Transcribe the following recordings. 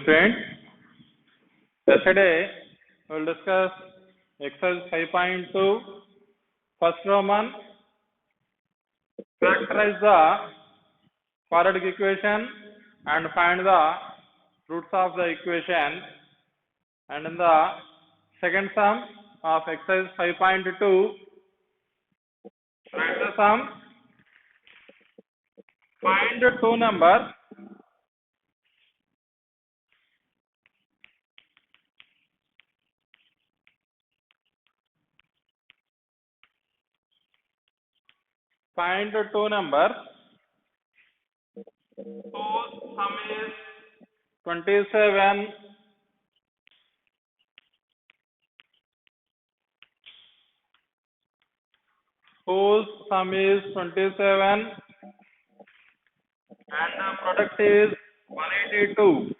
student. Yesterday we will discuss exercise 5.2. First Roman, factorize the quadratic equation and find the roots of the equation. And in the second sum of exercise 5.2, write the sum. Find two numbers whose sum is 27 and the product is 182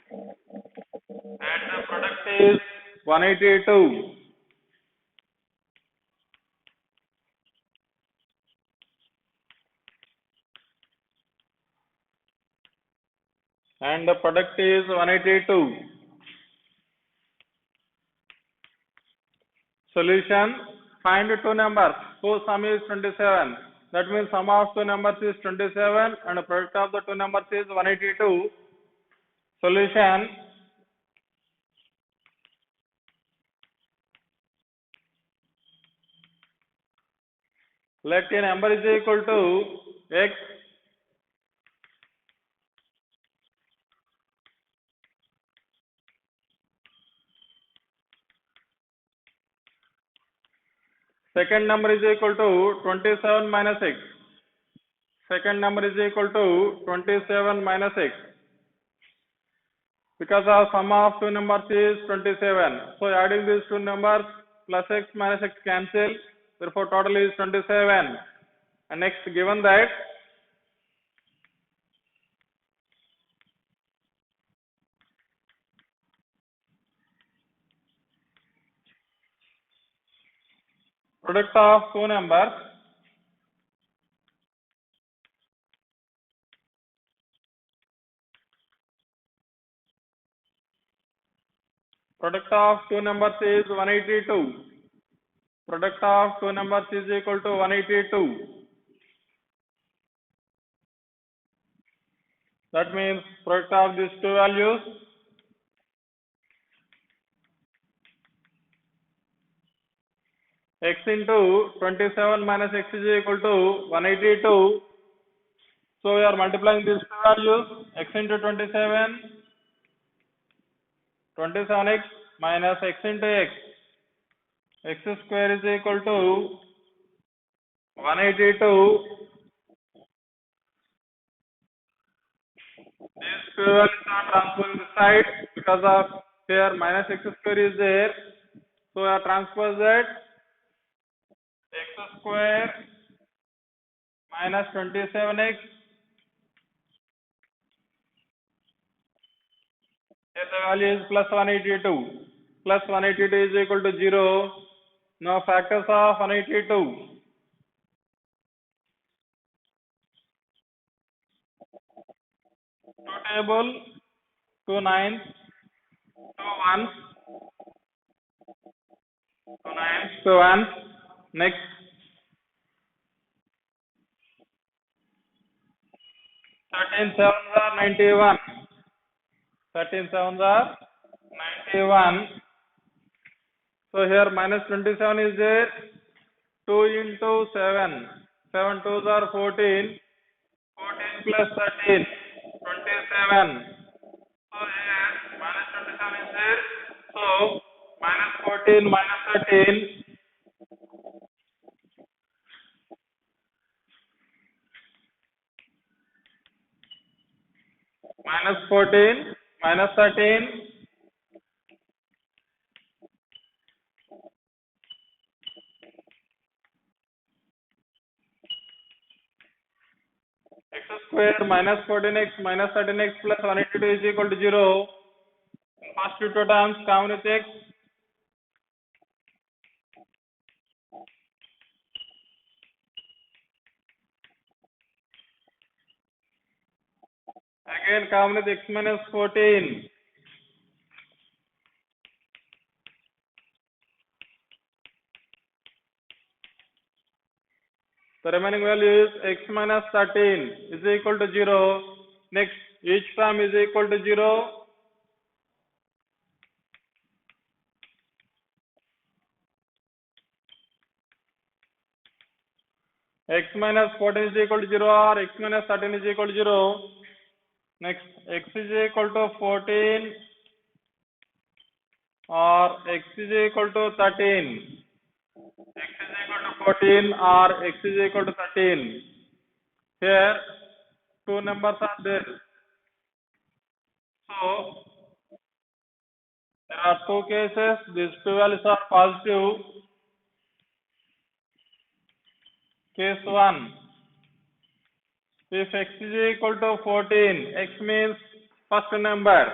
and the product is 182. Solution: find two numbers whose sum is 27. That means sum of two numbers is 27 and the product of the two numbers is 182. Solution: let a number is equal to x second number is equal to 27 minus x. Second number is equal to 27 minus x. Because our sum of two numbers is 27. So adding these two numbers plus x minus x cancel. Therefore total is 27. And next, given that product of two numbers is 182. Product of two numbers is equal to 182. That means product of these two values x into 27 minus x is equal to 182. So we are multiplying these two values, x into 27x minus x into x square is equal to 182. These two values are transposing this side because of here minus x square is there. So we are transpose that x square minus 27x. Here the value is plus 182. Plus 182 is equal to 0. Now factors of 182. Two table, 2 9s, 2 1s, 2 9s, 2 1s. Next, 13 7s are 91. 13 7s are 91. So here minus 27 is there. 2 into 7. 7 2s are 14. 14 plus 13. 27. So here minus 27 is there. So minus 14 minus 13. Minus 14 minus 13. X square minus 14x minus 13x plus 182 is equal to 0. First two terms common with x. Again common with x minus 14. The remaining value is x minus 13 is equal to 0. Next, each term is equal to 0. X minus 14 is equal to 0 or x minus 13 is equal to 0. Next, x is equal to 14 or x is equal to 13. X is equal to 14 or x is equal to 13. Here, two numbers are there. So, there are two cases. These two values are positive. Case 1. If x is equal to 14, x means first number.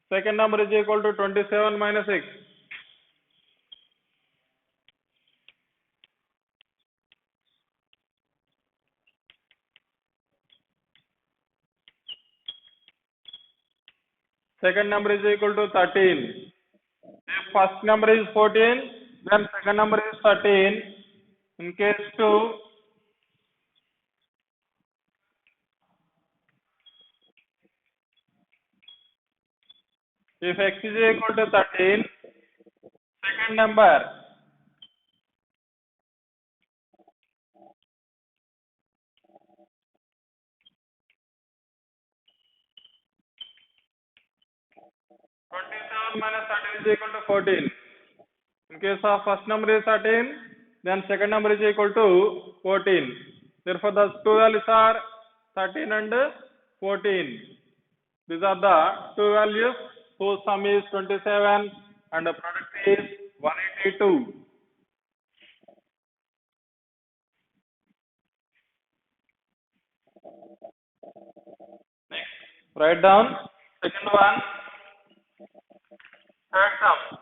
Second number is equal to 27 minus x. Second number is equal to 13. If first number is 14, then second number is 13. In case 2, if x is equal to 13, second number, minus 13 is equal to 14. In case of first number is 13, then second number is equal to 14. Therefore, the two values are 13 and 14. These are the two values whose sum is 27 and the product is 182. Next, write down second one. Third sum.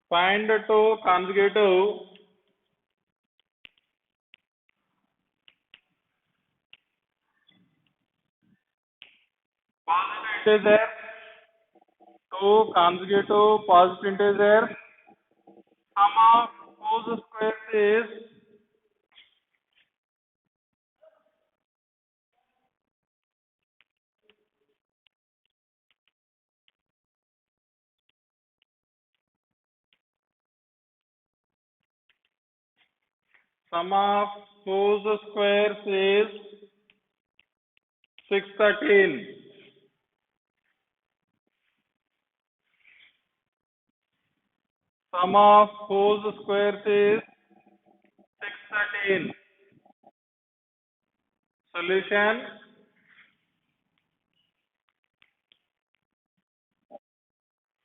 Find the two consecutive positive integers. Two consecutive positive integers. Sum of whose squares is sum of whose squares is 613. Sum of whose squares is 613. Solution.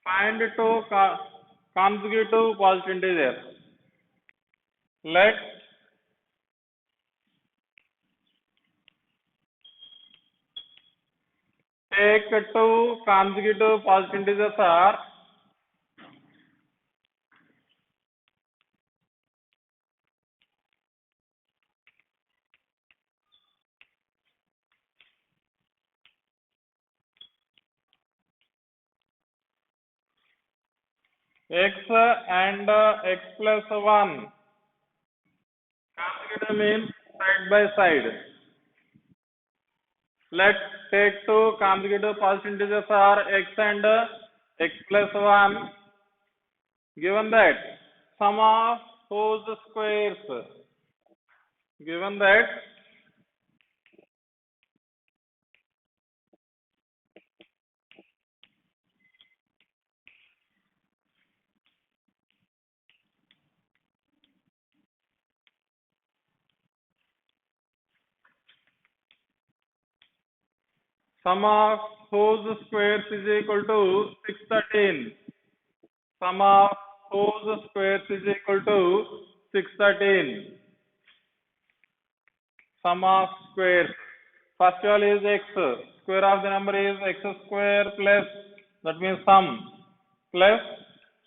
Find two consecutive positive integers. Let take two consecutive positive integers are x and x plus 1. Consecutive means side by side. Let's take two consecutive positive integers are x and x plus 1. Given that sum of whose squares. Given that sum of whose squares is equal to 613. Sum of whose squares is equal to 613. Sum of squares. First value is x. Square of the number is x square plus, that means sum, plus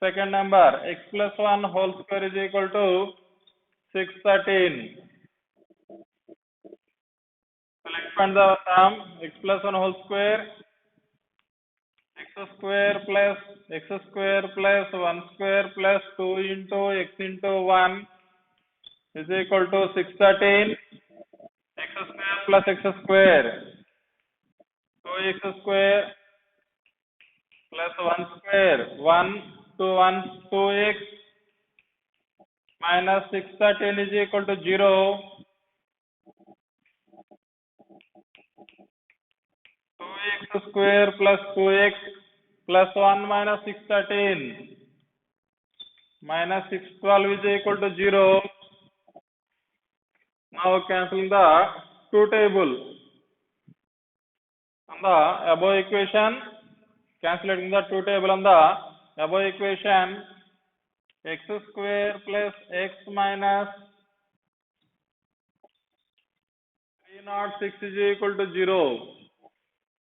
second number x plus 1 whole square is equal to 613. We'll expand the term x plus 1 whole square, x square plus 1 square plus 2 into x into 1 is equal to 613. X square plus x square, 2x square plus 1 square, 1 to 1 2x minus 613 is equal to 0. 2x square plus 2x plus 1 minus 613 minus 612 is equal to 0. Now cancelling the two table on the above equation, calculating the two table on the above equation, x square plus x minus 306 is equal to 0.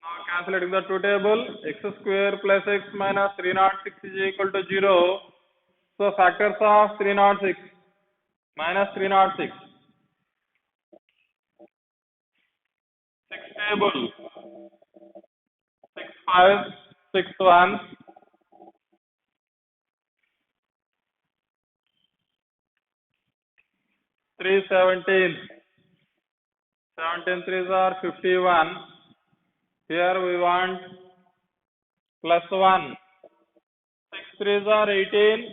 Now calculating the two table, x square plus x minus 306 is equal to 0. So factors of 306 minus 306. 6 table, 6 5, 6 1, 3 17. 17 3s are 51. Here we want plus 1. 6 3s are 18.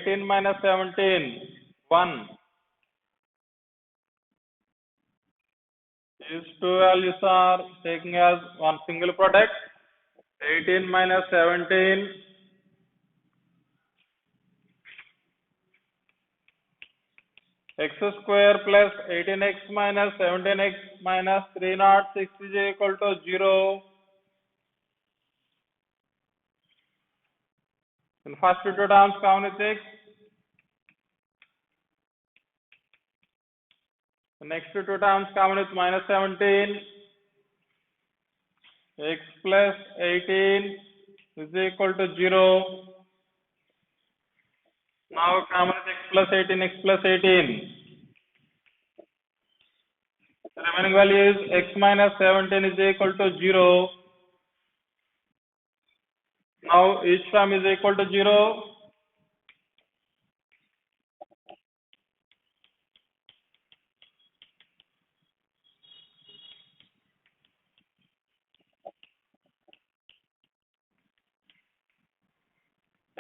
18 minus 17, 1. These two values are taking as one single product. 18 minus 17, x square plus 18x minus 17x minus 306 is equal to 0. In first two terms, common is x. The next two terms, common is minus 17. X plus 18 is equal to 0. Now common is x plus 18, x plus 18. The remaining value is x minus 17 is equal to 0. Now each term is equal to 0.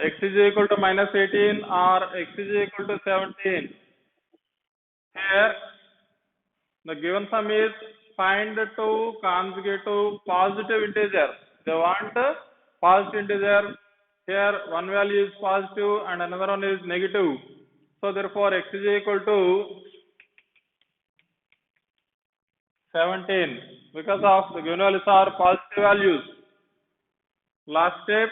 X is equal to minus 18 or x is equal to 17. Here the given sum is find two consecutive positive integers. They want positive integer. Here one value is positive and another one is negative. So therefore x is equal to 17 because of the given values are positive values. Last step,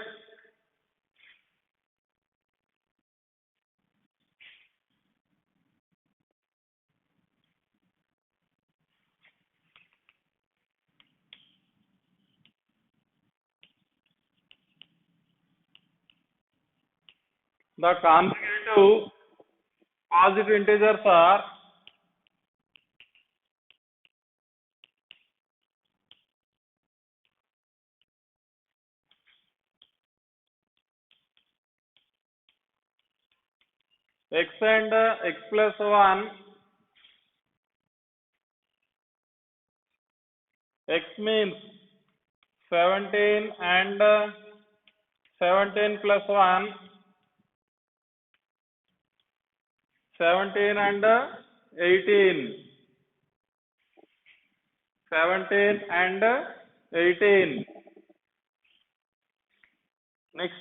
the consecutive positive integers are x and x plus 1. X means 17 and 17 plus 1, 17 and 18, 17 and 18. Next,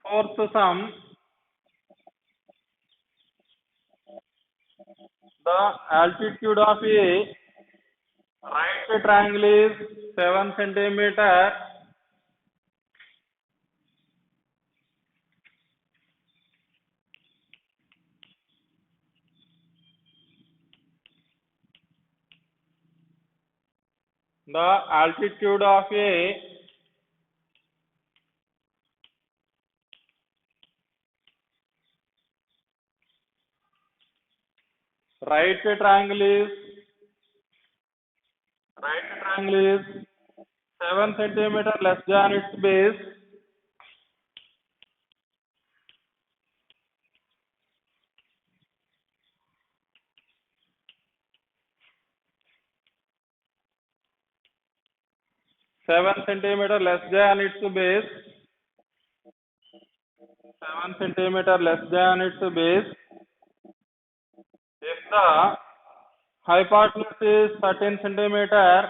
fourth sum, the altitude of a right triangle is 7 centimeter. The altitude of a right triangle is 7 centimeter less than its base. Seven centimeter less than its base. 7 centimeter less than its base. If the hypotenuse is 13 centimeter,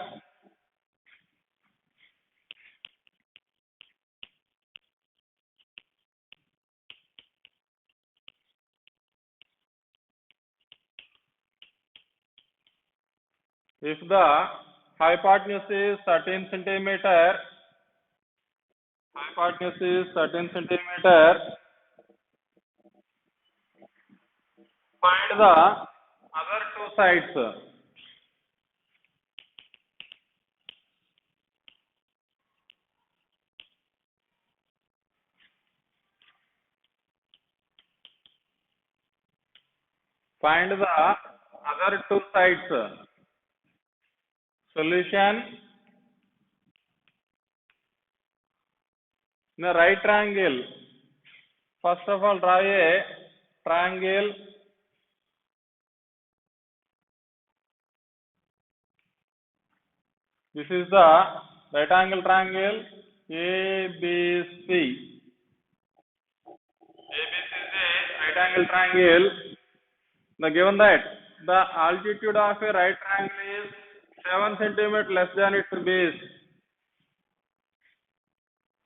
if the hypotenuse is 13 centimeter, find the other two sides. Find the other two sides. Solution. In a right triangle, first of all draw a triangle. This is the right angle triangle ABC. ABC is a right angle triangle. Now given that the altitude of a right triangle is 7 centimeter less than its base.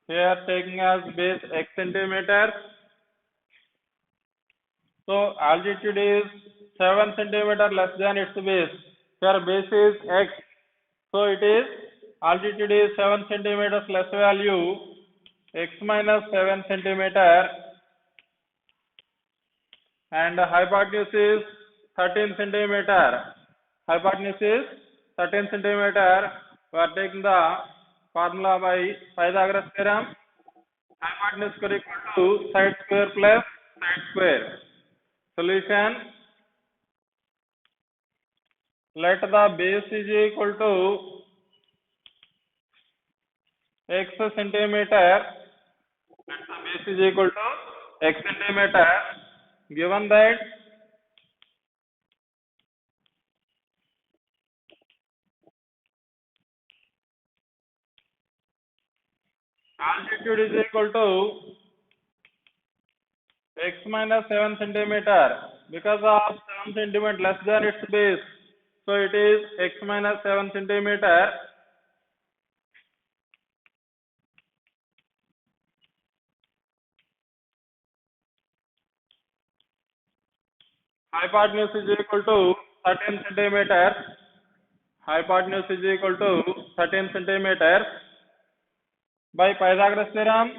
Here taking as base x centimeters. So altitude is 7 centimeter less than its base. Here base is x. So it is altitude is 7 centimeters less value, x minus 7 centimeter, and hypotenuse is 13 centimeter. Hypotenuse is 13 centimeter. We are taking the formula by Pythagoras theorem. Hypotenuse is equal to side square plus side square. Solution. Let the base is equal to x centimeter. Let the base is equal to x centimeter. Given that altitude is equal to x minus 7 centimeter, because of 7 centimeter less than its base, so it is x minus 7 centimeter. Hypotenuse is equal to 13 centimeter. Hypotenuse is equal to 13 centimeter. By Pythagoras theorem,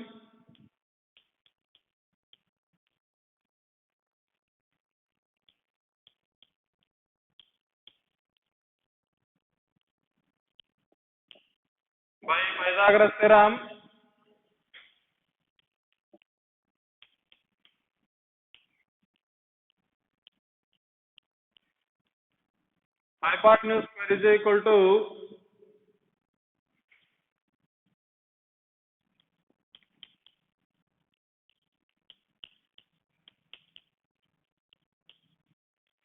hypotenuse square is equal to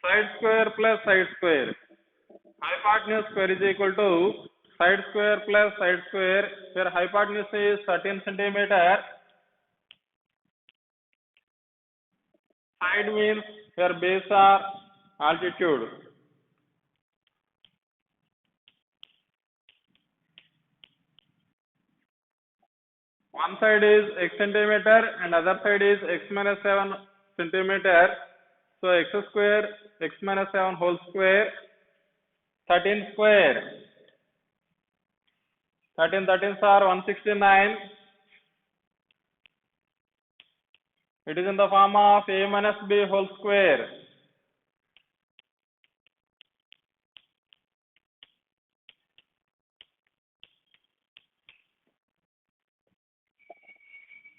side square plus side square. Hypotenuse square is equal to side square plus side square, where hypotenuse is 13 centimeter. Side means where base or altitude. One side is x centimeter and other side is x minus 7 centimeter. So x square, x minus 7 whole square, 13 square. 13 13s are 169. It is in the form of a minus b whole square.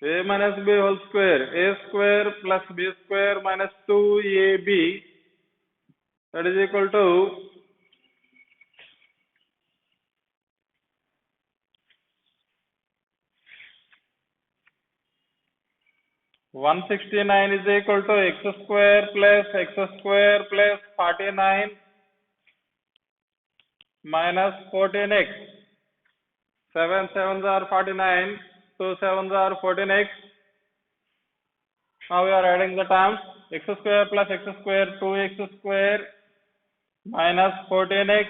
A minus b whole square. A square plus b square minus 2ab. that is equal to 169 is equal to x square plus 49 minus 14x. 7 sevens are 49, 2 sevens are 14x. Now we are adding the terms x square plus x square 2x square minus 14x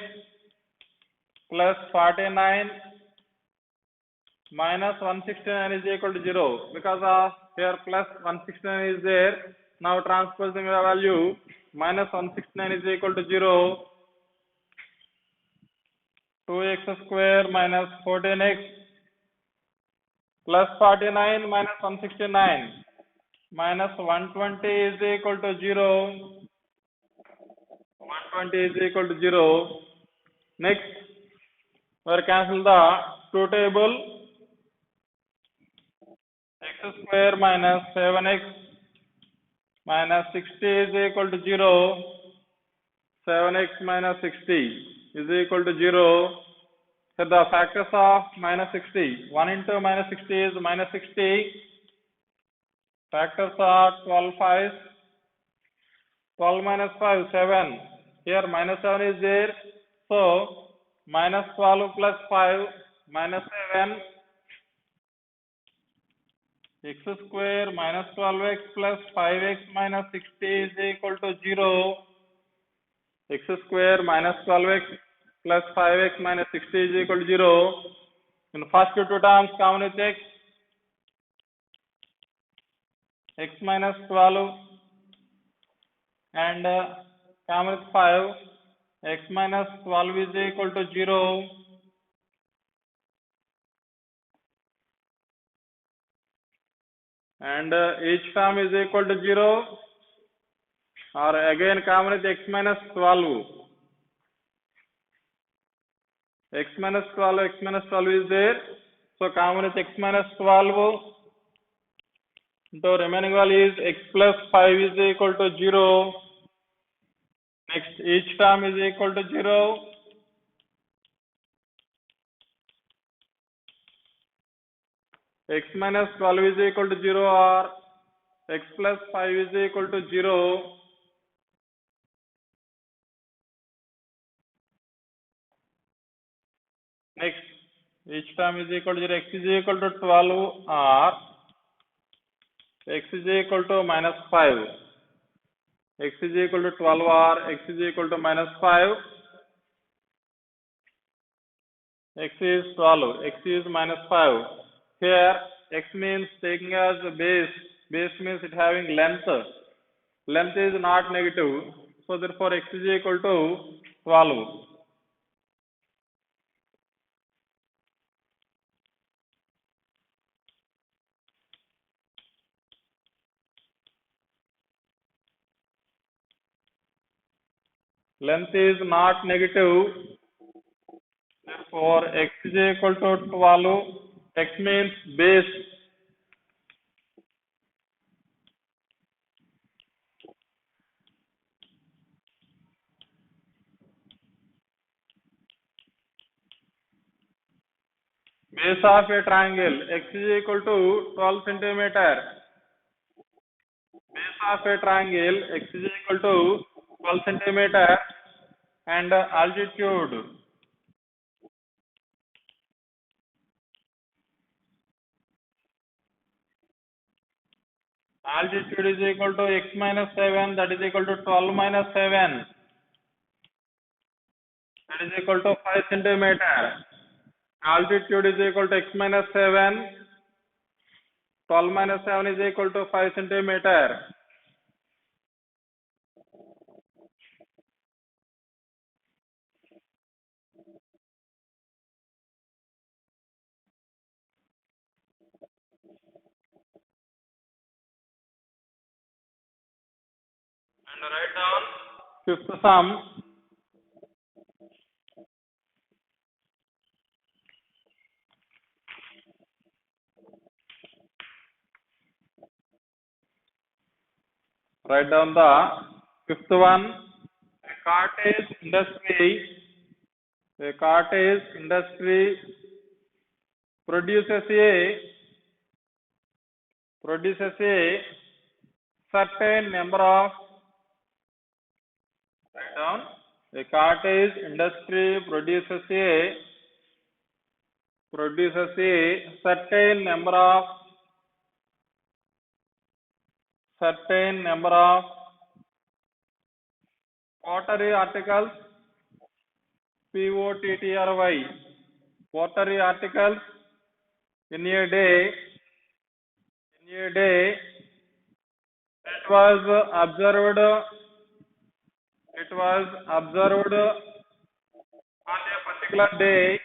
plus 49 minus 169 is equal to 0 because of here plus 169 is there. Now transposing the value minus 169 is equal to 0. 2x square minus 14x plus 49 minus 169 minus 120 is equal to 0. 120 is equal to 0. Next, we are cancel the two table. X square minus 7x minus 60 is equal to 0. 7x minus 60 is equal to 0. So the factors of minus 60. 1 into minus 60 is minus 60. Factors are 12 5. 12 minus 5, 7. Here minus 7 is there. So minus 12 plus 5 minus 7. X square minus 12x plus 5x minus 60 is equal to 0. X square minus 12x plus 5x minus 60 is equal to 0. In first two terms, common with x minus 12 and common with 5, x minus 12 is equal to 0. And each term is equal to 0, or again common with x minus 12. X minus 12 is there, so common with x minus 12. So remaining value is x plus 5 is equal to 0. Next, each term is equal to 0. X minus 12 is equal to 0 or x plus 5 is equal to 0. Next, each term is equal to 0. X is equal to 12 or x is equal to minus 5. X is equal to 12 or x is equal to minus 5. X is 12, x is minus 5. Here x means taking as a base. Base means it having length. Length is not negative. So therefore x is equal to 12. Length is not negative. Therefore x is equal to 12. X means base. Base of a triangle. X is equal to 12 centimeter. Base of a triangle. X is equal to 12 centimeter. And altitude. Altitude is equal to x minus 7, that is equal to 12 minus 7, that is equal to 5 centimeter. Altitude is equal to x minus 7, 12 minus 7 is equal to 5 centimeter. And write down fifth sum. Write down the fifth one. cottage industry produces a certain number of, write down, a cottage industry produces a certain number of pottery articles, POTTRY, pottery articles in a day. It was observed on a particular day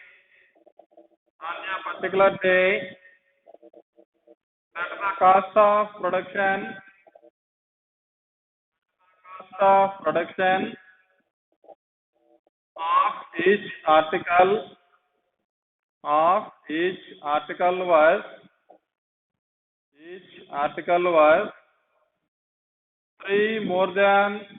that the cost of production of each article was three more than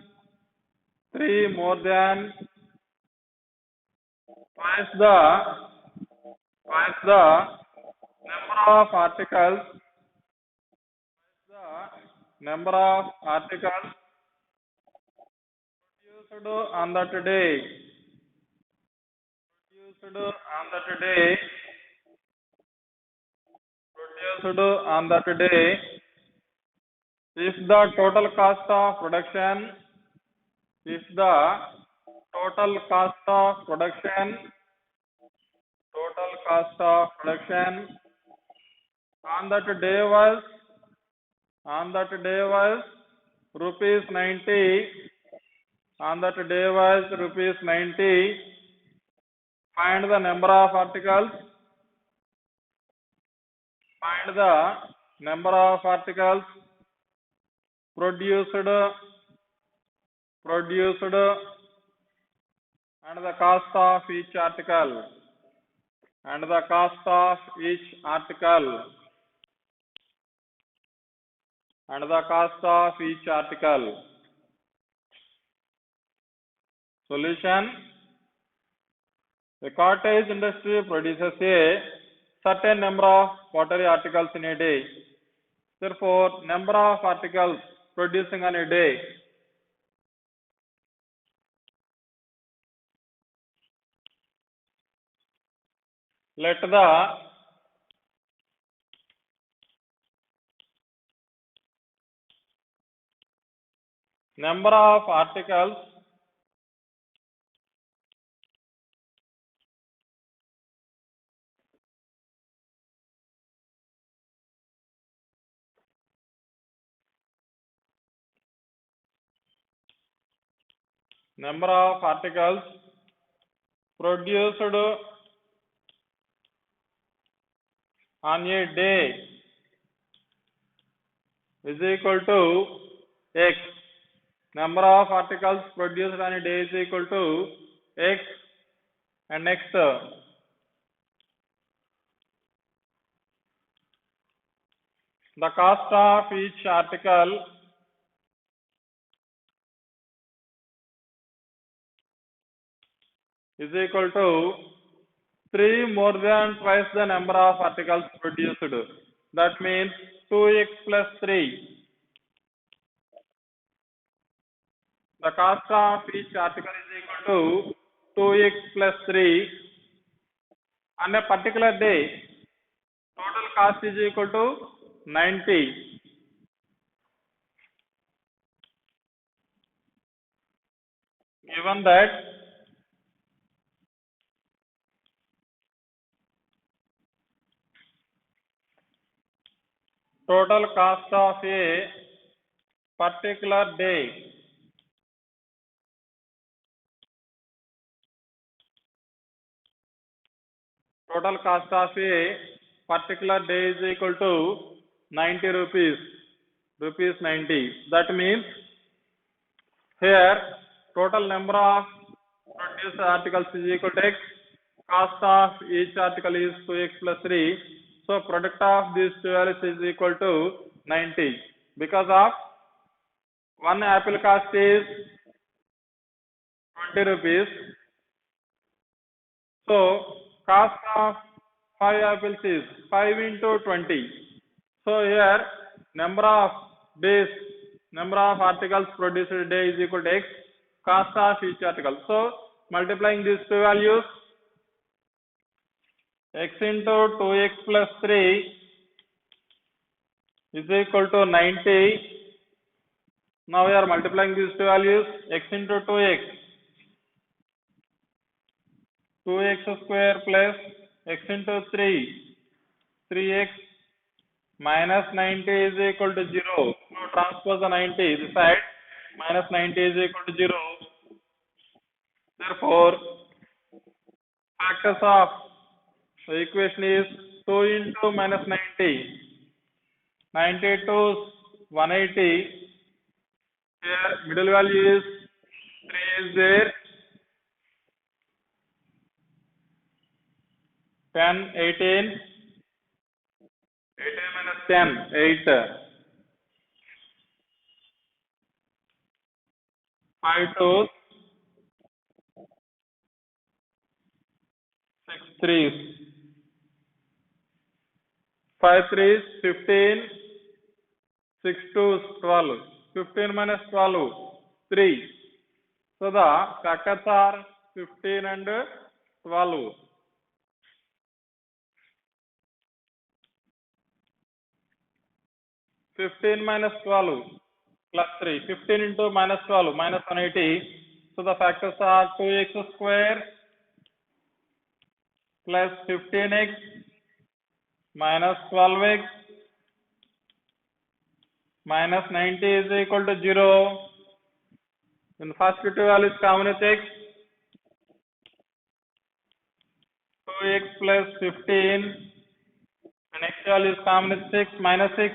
twice the number of articles produced on that day. If the total cost of production on that day was rupees 90. Find the number of articles produced and the cost of each article. Solution: the cottage industry produces a certain number of pottery articles in a day. Therefore, number of articles producing on a day. Let the number of articles produced on a day is equal to X. Number of articles produced on a day is equal to X. And next, the cost of each article is equal to 3 more than twice the number of articles produced. That means 2x plus 3. The cost of each article is equal to 2x plus 3. On a particular day, total cost is equal to 90. Given that total cost of a particular day is equal to 90 rupees. 90. That means here total number of produced articles is equal to X. Cost of each article is 2x plus 3. So product of these two values is equal to 90. Because of one apple cost is 20 rupees. So cost of 5 apples is 5 into 20. So here number of days, number of articles produced a day is equal to x, cost of each article. So multiplying these two values, x into 2x plus 3 is equal to 90. Now we are multiplying these two values, x into 2x, 2x square plus x into 3, 3x minus 90 is equal to 0. Now transpose the 90 this side, minus 90 is equal to 0. Therefore, factors of the equation is 2 into minus 90. 90 to 180. Here middle value is 3 is there. 10, 18. 18 minus 10, 8. 5 to 6 threes. 5 threes, 15. 6 to 12. 15 minus 12, 3. So the factors are 15 and 12. 15 minus 12 plus 3. 15 into minus 12, minus 180. So the factors are 2x square plus 15x minus 12x minus 90 is equal to 0. In first two values common with x. 2x plus 15. The next value is common with 6 minus 6.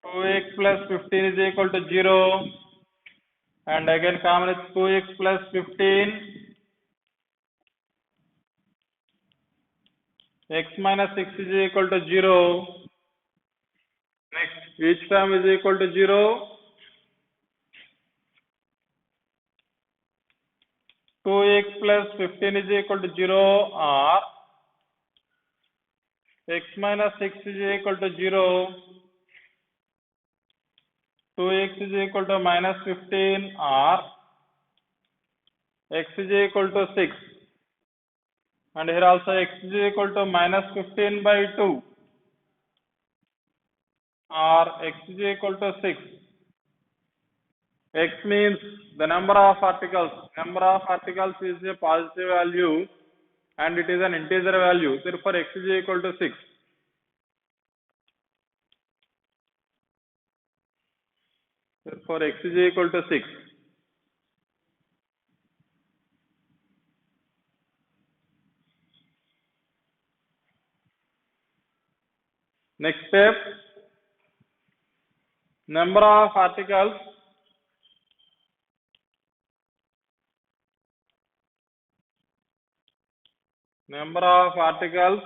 2x plus 15 is equal to 0. And again common with 2x plus 15. X minus 6 is equal to 0. Next, each term is equal to 0. 2x plus 15 is equal to 0 or x minus 6 is equal to 0. 2x is equal to minus 15 or x is equal to 6. And here also x is equal to minus 15 by 2 or x is equal to 6. X means the number of articles. Number of articles is a positive value and it is an integer value. Therefore, x is equal to 6. Therefore, x is equal to 6. Next step, number of articles. Number of articles,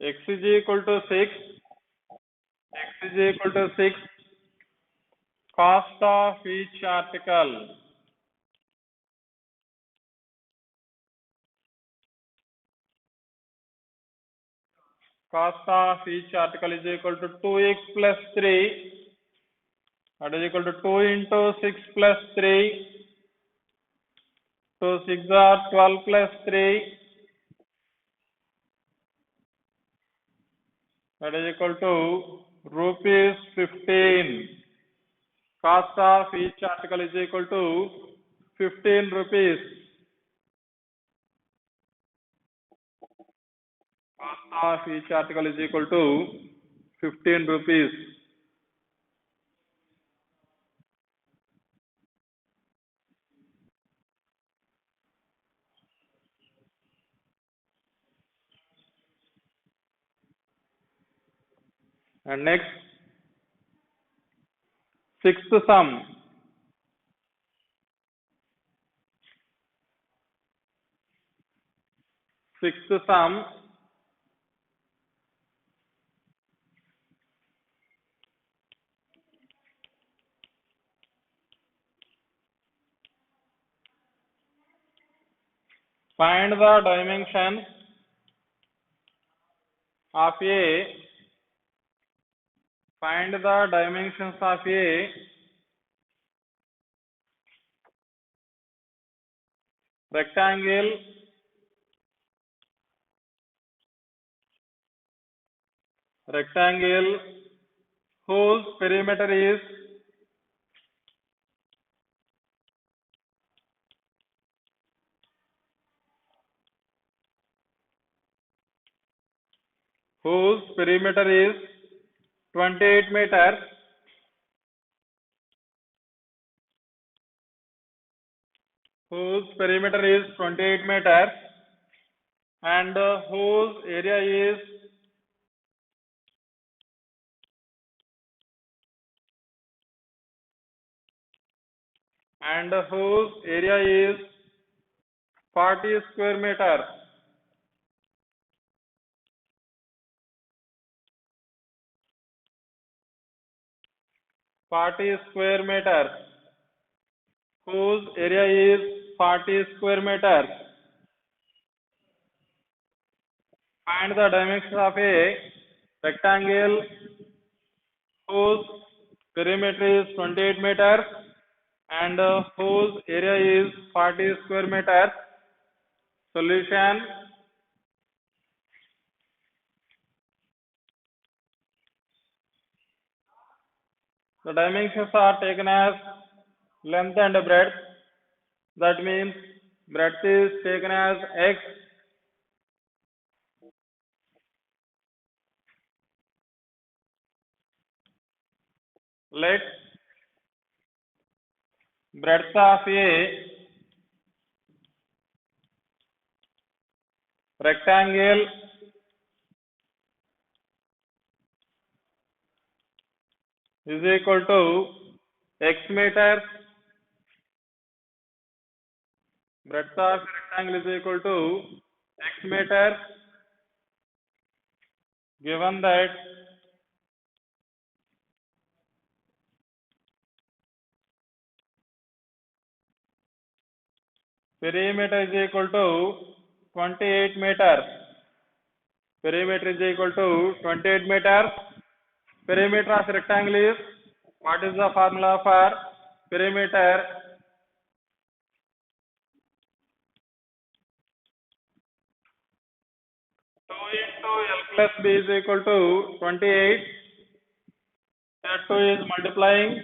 x is equal to 6. X is equal to 6. Cost of each article. Cost of each article is equal to 2x plus 3. That is equal to 2 into 6 plus 3. 2 6 are 12 plus 3. That is equal to rupees 15. Cost of each article is equal to 15 rupees. Cost of each article is equal to 15 rupees. And next, sixth sum. Sixth sum. Find the dimensions of a rectangle whose perimeter is whose perimeter is 28 meters, and whose area is 40 square meters. Whose area is 40 square meters. Find the dimensions of a rectangle whose perimeter is 28 meters and whose area is 40 square meters. Solution: the dimensions are taken as length and breadth. That means breadth is taken as x, let breadth of a rectangle is equal to x meters. Breadth of rectangle is equal to x meters. Given that perimeter is equal to 28 meters. Perimeter of rectangle is, what is the formula for perimeter? Two into L plus B is equal to 28. That 2 is multiplying.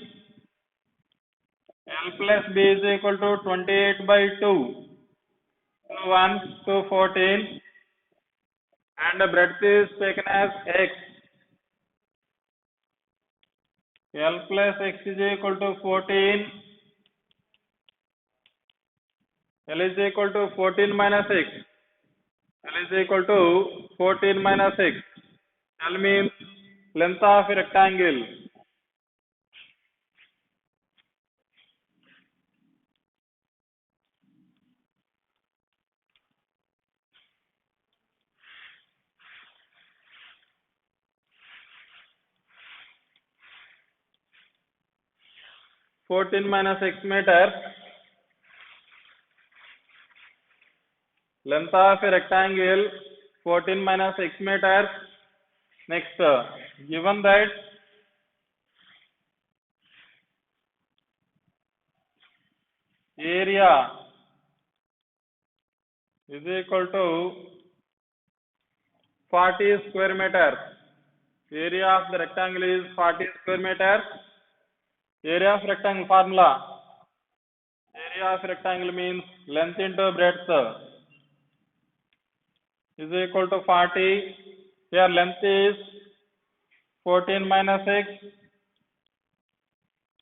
L plus B is equal to 28 by 2. 2 1 to 14. And the breadth is taken as x. L plus x is equal to 14. L is equal to 14 minus x. L means length of a rectangle. (14 minus x meters). Length of a rectangle 14 minus x meters. Next, given that area is equal to 40 square meters. Area of the rectangle is 40 square meters. Area of rectangle formula. Area of rectangle means length into breadth is equal to 40. Here length is 14 minus x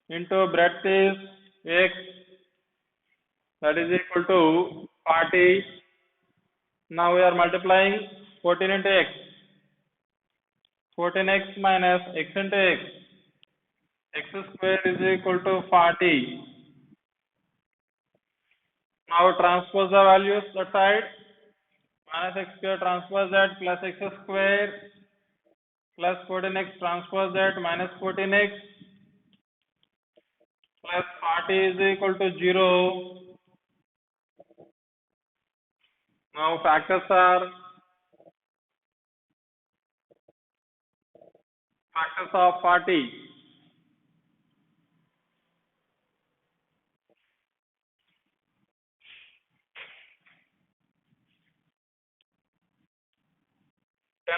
into breadth is x, that is equal to 40. Now we are multiplying 14 into x. 14x minus x into x. X square is equal to 40. Now transpose the values that side. Minus x square transpose that plus x square plus 14x transpose that minus 14x plus 40 is equal to 0. Now factors of 40.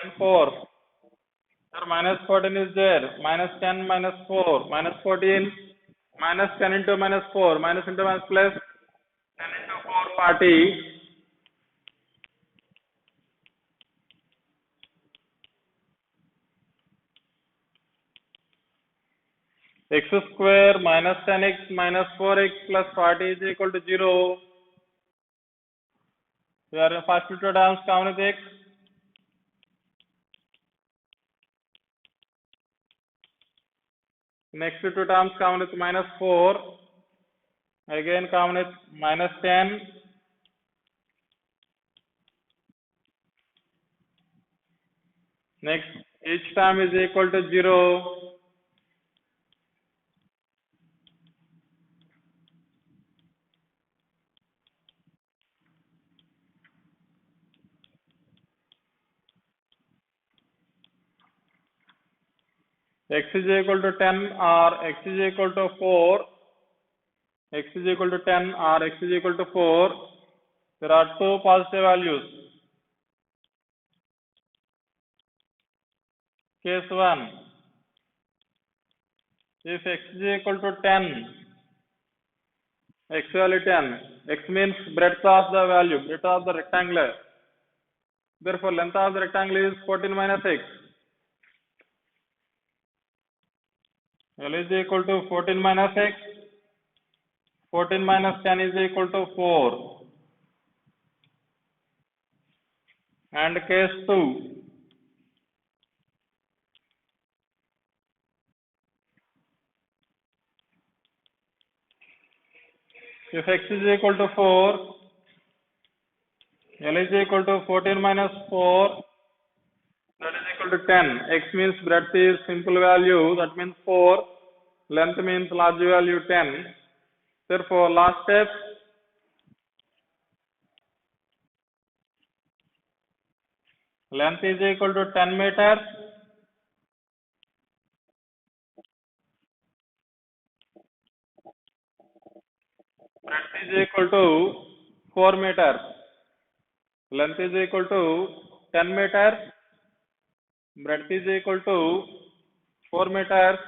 10, 4. Sir, minus 14 is there. Minus 10, minus 4, minus 14, minus 10 into minus 4, minus into minus plus 10 into 4, 40. X square minus 10x minus 4x plus 40 is equal to 0. We are in first two terms common with x. Next two terms common with minus 4. Again common with minus 10. Next, each term is equal to 0. X is equal to 10 or x is equal to 4. X is equal to 10 or x is equal to 4. There are two positive values. Case 1. If x is equal to 10, x value 10, x means breadth of the value, breadth of the rectangle. Therefore, length of the rectangle is 14 minus x. L is equal to 14 minus x. 14 minus 10 is equal to 4. And case 2. If x is equal to 4, L is equal to 14 minus 4, that is equal to 10. X means breadth is simple value, that means 4. Length means large value 10. Therefore, last step, length is equal to 10 meters. Breadth is equal to 4 meters. Length is equal to 10 meters. Breadth is equal to 4 meters.